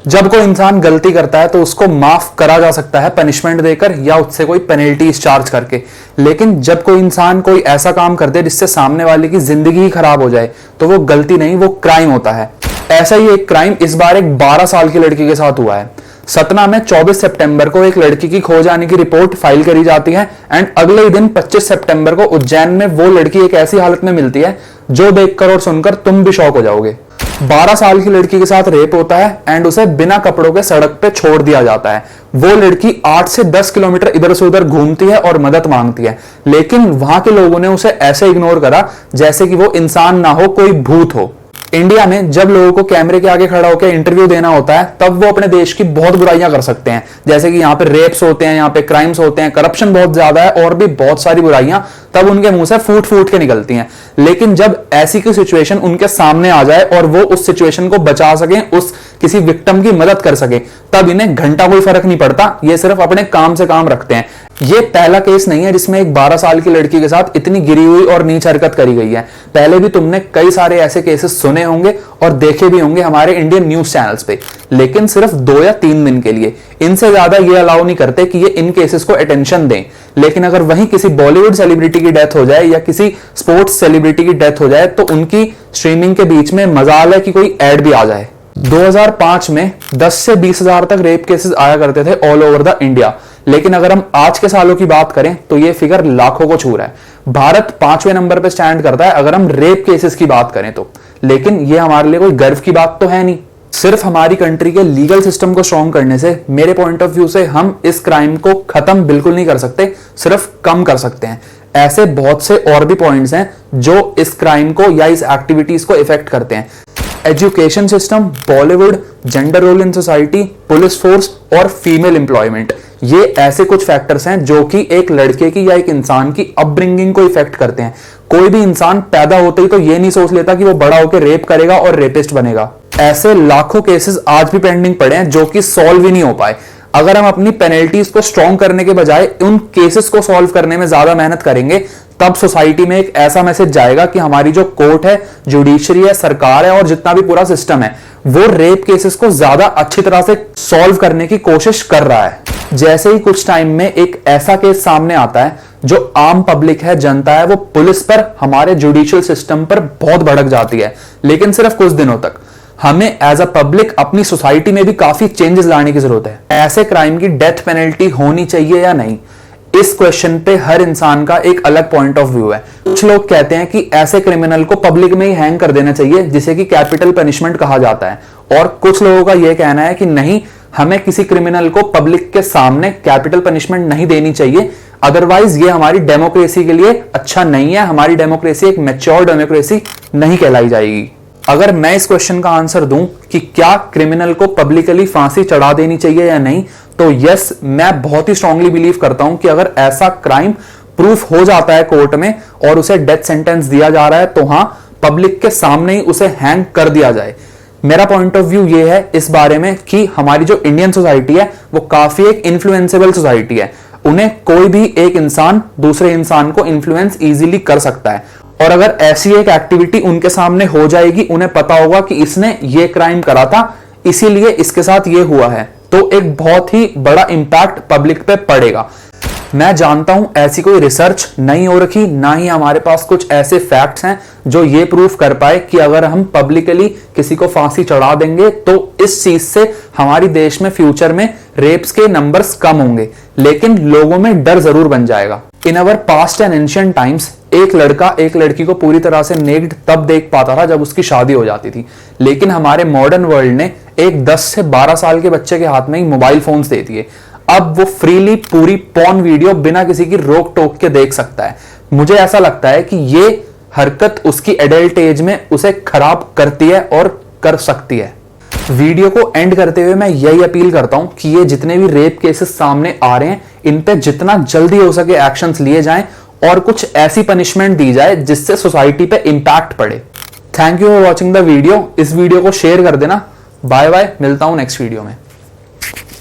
जब कोई इंसान गलती करता है तो उसको माफ करा जा सकता है पनिशमेंट देकर या उससे कोई पेनल्टी चार्ज करके, लेकिन जब कोई इंसान कोई ऐसा काम कर दे जिससे सामने वाले की जिंदगी ही खराब हो जाए तो वो गलती नहीं, वो क्राइम होता है। ऐसा ही एक क्राइम इस बार एक 12 साल की लड़की के साथ हुआ है। सतना में 24 सितंबर को एक लड़की की खो जाने की रिपोर्ट फाइल करी जाती है एंड अगले ही दिन 25 सितंबर को उज्जैन में वो लड़की एक ऐसी हालत में मिलती है जो देखकर और सुनकर तुम भी शॉक हो जाओगे। 12 साल की लड़की के साथ रेप होता है एंड उसे बिना कपड़ों के सड़क पे छोड़ दिया जाता है। वो लड़की 8 से 10 किलोमीटर इधर से उधर घूमती है और मदद मांगती है, लेकिन वहां के लोगों ने उसे ऐसे इग्नोर करा जैसे कि वो इंसान ना हो, कोई भूत हो। इंडिया में जब लोगों को कैमरे के आगे खड़ा होकर इंटरव्यू देना होता है तब वो अपने देश की बहुत बुराइयां कर सकते हैं, जैसे कि यहाँ पे रेप्स होते हैं, यहाँ पे क्राइम्स होते हैं, करप्शन बहुत ज्यादा है और भी बहुत सारी बुराइयां तब उनके मुंह से फूट फूट के निकलती हैं। लेकिन जब ऐसी कोई सिचुएशन उनके सामने आ जाए और वो उस सिचुएशन को बचा सके, उस किसी विक्टिम की मदद कर सके, तब इन्हें घंटा कोई फर्क नहीं पड़ता, ये सिर्फ अपने काम से काम रखते हैं। ये पहला केस नहीं है जिसमें एक 12 साल की लड़की के साथ इतनी गिरी हुई और नीच हरकत करी गई है। पहले भी तुमने कई सारे ऐसे केसेस सुने होंगे और देखे भी होंगे हमारे इंडियन न्यूज चैनल्स पे, लेकिन सिर्फ 2 या 3 दिन के लिए। इनसे ज्यादा ये अलाउ नहीं करते कि ये इन केसेस को अटेंशन दें। लेकिन अगर वहीं किसी बॉलीवुड सेलिब्रिटी की डेथ हो जाए या किसी स्पोर्ट्स सेलिब्रिटी की डेथ हो जाए तो उनकी स्ट्रीमिंग के बीच में मजाल है कि कोई एड भी आ जाए। 2005 में 10 से 20 हजार तक रेप केसेस आया करते थे ऑल ओवर द इंडिया, लेकिन अगर हम आज के सालों की बात करें तो ये फिगर लाखों को छू रहा है। भारत 5वें नंबर पर स्टैंड करता है अगर हम रेप केसेस की बात करें तो, लेकिन ये हमारे लिए कोई गर्व की बात तो है नहीं। सिर्फ हमारी कंट्री के लीगल सिस्टम को स्ट्रॉन्ग करने से, मेरे पॉइंट ऑफ व्यू से, हम इस क्राइम को खत्म बिल्कुल नहीं कर सकते, सिर्फ कम कर सकते हैं। ऐसे बहुत से और भी पॉइंट्स हैं जो इस क्राइम को या इस एक्टिविटीज को इफेक्ट करते हैं। Education system, Bollywood, gender role in society, police force और फीमेल एम्प्लॉयमेंट, ये ऐसे कुछ फैक्टर्स हैं जो कि एक लड़के की या एक इंसान की अपब्रिंगिंग को इफेक्ट करते हैं। कोई भी इंसान पैदा होते ही तो ये नहीं सोच लेता कि वो बड़ा होकर रेप करेगा और रेपिस्ट बनेगा। ऐसे लाखों केसेस आज भी पेंडिंग पड़े हैं जो कि सॉल्व ही नहीं हो पाए। अगर हम अपनी पेनल्टीज को स्ट्रॉन्ग करने के बजाय उन केसेस को सॉल्व करने में ज्यादा मेहनत करेंगे, तब सोसाइटी में एक ऐसा मैसेज जाएगा कि हमारी जो कोर्ट है, जुडिशरी है, सरकार है और जितना भी पूरा सिस्टम है वो रेप केसेस को ज्यादा अच्छी तरह से सॉल्व करने की कोशिश कर रहा है। जैसे ही कुछ टाइम में एक ऐसा केस सामने आता है जो आम पब्लिक है, जनता है, वो पुलिस पर, हमारे जुडिशियल सिस्टम पर बहुत भड़क जाती है, लेकिन सिर्फ कुछ दिनों तक। हमें एज अ पब्लिक अपनी सोसाइटी में भी काफी चेंजेस लाने की जरूरत है। ऐसे क्राइम की डेथ पेनल्टी होनी चाहिए या नहीं, इस क्वेश्चन पे हर इंसान का एक अलग पॉइंट ऑफ व्यू है। कुछ लोग कहते हैं कि ऐसे क्रिमिनल को पब्लिक में ही हैंग कर देना चाहिए जिसे कि कैपिटल पनिशमेंट कहा जाता है, और कुछ लोगों का यह कहना है कि नहीं, हमें किसी क्रिमिनल को पब्लिक के सामने कैपिटल पनिशमेंट नहीं देनी चाहिए, अदरवाइज ये हमारी डेमोक्रेसी के लिए अच्छा नहीं है, हमारी डेमोक्रेसी एक मैच्योर डेमोक्रेसी नहीं कहलाई जाएगी। अगर मैं इस क्वेश्चन का आंसर दूं कि क्या क्रिमिनल को पब्लिकली फांसी चढ़ा देनी चाहिए या नहीं, तो यस, मैं बहुत ही स्ट्रांगली बिलीव करता हूं कि अगर ऐसा क्राइम प्रूफ हो जाता है कोर्ट में और उसे डेथ सेंटेंस दिया जा रहा है तो हां, पब्लिक के सामने ही उसे हैंग कर दिया जाए। मेरा पॉइंट ऑफ व्यू ये है इस बारे में कि हमारी जो इंडियन सोसाइटी है वो काफी एक इन्फ्लुएंसेबल सोसाइटी है। उन्हें कोई भी एक इंसान दूसरे इंसान को इन्फ्लुएंस इजीली कर सकता है, और अगर ऐसी एक एक्टिविटी उनके सामने हो जाएगी, उन्हें पता होगा कि इसने ये क्राइम करा था, इसीलिए इसके साथ ये हुआ है, तो एक बहुत ही बड़ा इंपैक्ट पब्लिक पे पड़ेगा। मैं जानता हूं ऐसी कोई रिसर्च नहीं हो रखी, ना ही हमारे पास कुछ ऐसे फैक्ट्स हैं जो ये प्रूफ कर पाए कि अगर हम पब्लिकली किसी को फांसी चढ़ा देंगे तो इस चीज से हमारी देश में फ्यूचर में रेप्स के नंबर्स कम होंगे, लेकिन लोगों में डर जरूर बन जाएगा। In our past and ancient times एक लड़का एक लड़की को पूरी तरह से नेक्ड तब देख पाता था जब उसकी शादी हो जाती थी, लेकिन हमारे मॉडर्न वर्ल्ड ने एक 10 से 12 साल के बच्चे के हाथ में ही मोबाइल फोन्स दे दिए। अब वो फ्रीली पूरी पॉर्न वीडियो बिना किसी की रोक टोक के देख सकता है। मुझे ऐसा लगता है कि ये हरकत उसकी एडल्ट एज में उसे खराब करती है और कर सकती है। वीडियो को एंड करते हुए मैं यही अपील करता हूं कि ये जितने भी रेप केसेस सामने आ रहे हैं, इन पे जितना जल्दी हो सके एक्शंस लिए जाएं और कुछ ऐसी पनिशमेंट दी जाए जिससे सोसाइटी पे इंपैक्ट पड़े। Thank you for watching the video. इस वीडियो को शेयर कर देना। बाय बाय, मिलता हूं नेक्स्ट वीडियो में।